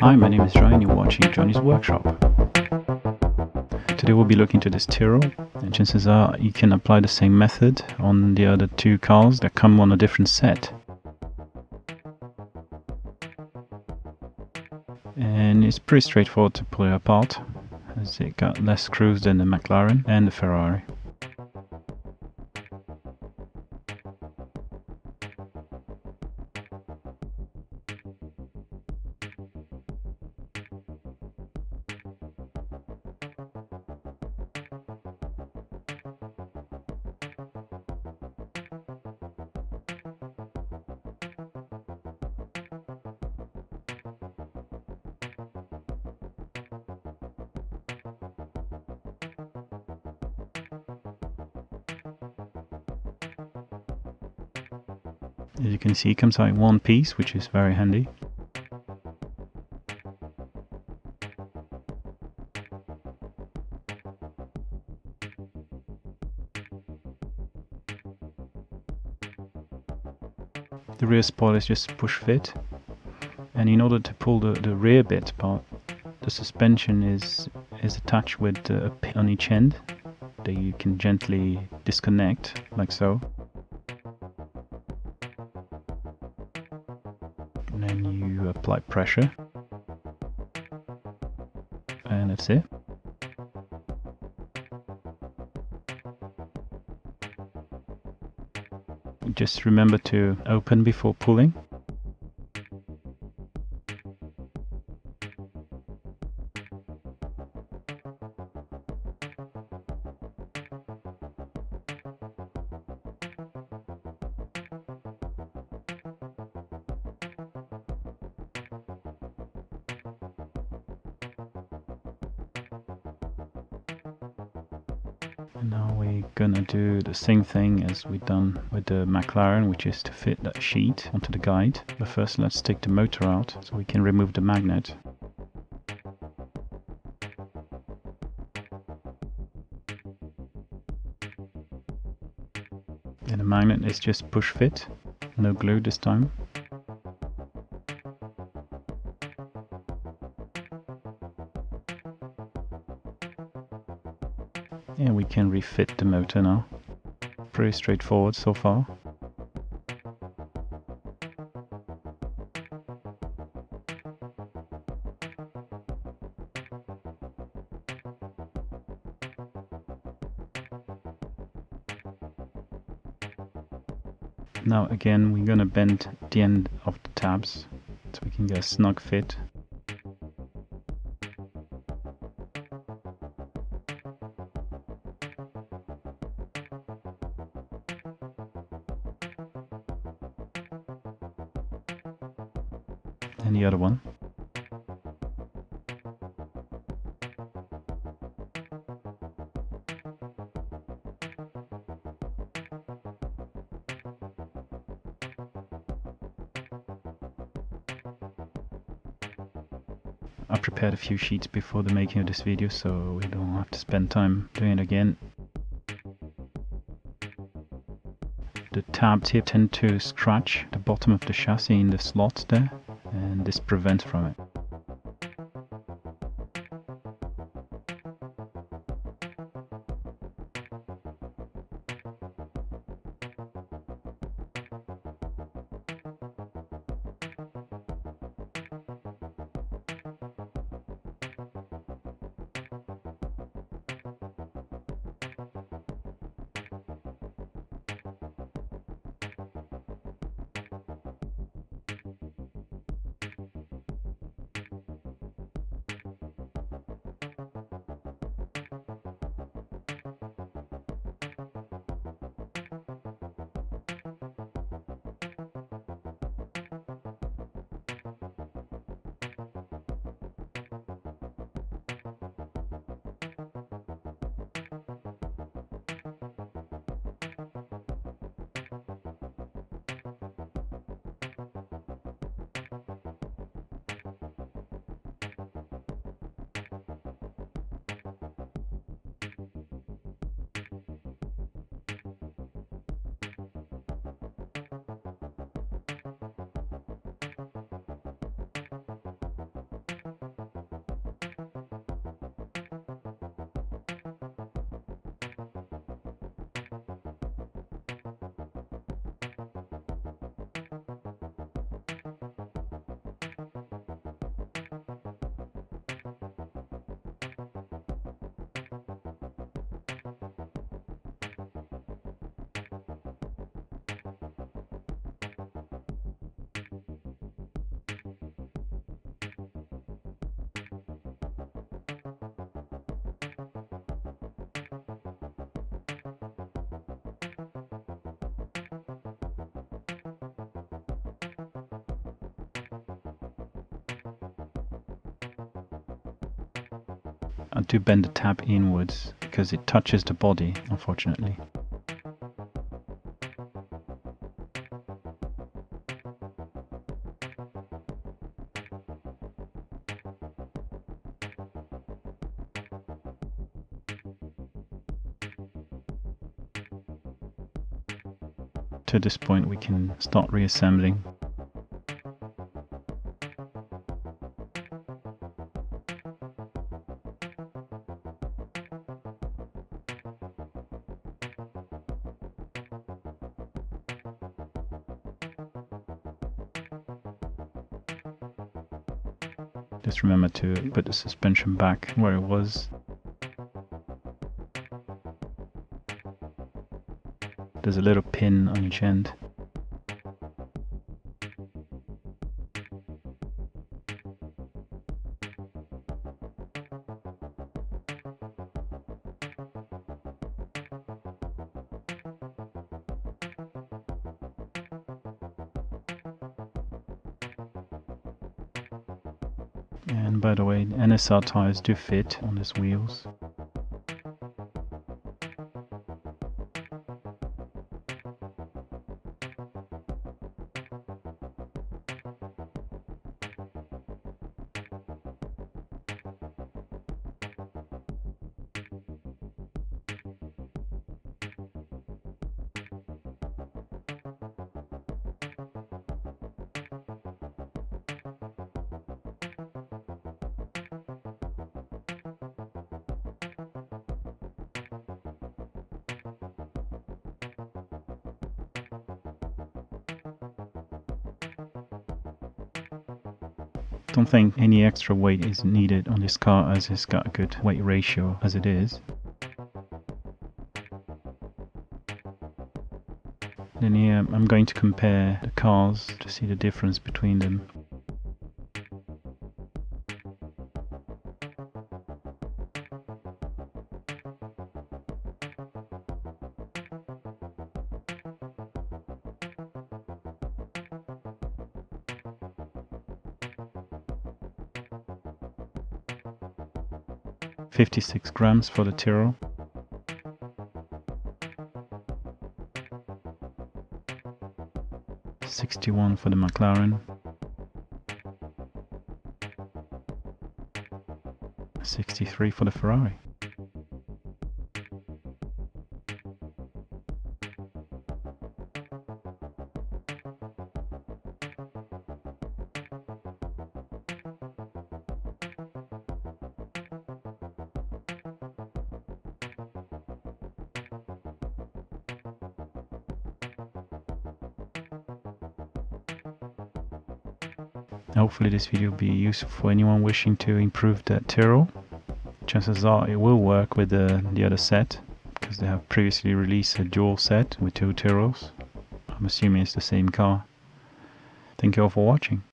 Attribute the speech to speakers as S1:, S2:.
S1: Hi, my name is Johnny and you're watching Johnny's Workshop. Today we'll be looking to this Tyrrell, and chances are you can apply the same method on the other two cars that come on a different set. And it's pretty straightforward to pull it apart, as it got less screws than the McLaren and the Ferrari. As you can see, it comes out in one piece, which is very handy. The rear spoiler is just push fit, and in order to pull the rear bit apart, the suspension is attached with a pin on each end that you can gently disconnect, like so. And then you apply pressure, and that's it. Just remember to open before pulling. And now we're gonna do the same thing as we've done with the McLaren, which is to fit that sheet onto the guide. But first let's take the motor out so we can remove the magnet. And the magnet is just push fit, no glue this time. And we can refit the motor now. Pretty straightforward so far. Now again, we're gonna bend the end of the tabs so we can get a snug fit. And the other one. I prepared a few sheets before the making of this video, so we don't have to spend time doing it again. The tabs here tend to scratch the bottom of the chassis in the slots there, and this prevents from it. I do bend the tab inwards because it touches the body, unfortunately. To this point we can start reassembling. Just remember to put the suspension back where it was. There's a little pin on each end. And by the way, NSR tires do fit on these wheels. Don't think any extra weight is needed on this car as it's got a good weight ratio as it is. Then here I'm going to compare the cars to see the difference between them. $56 grams for the Tyrrell. $61 for the McLaren. $63 for the Ferrari. Hopefully this video will be useful for anyone wishing to improve that Tyrrell. Chances are it will work with the other set, because they have previously released a dual set with two Tyrrells. I'm assuming it's the same car. Thank you all for watching.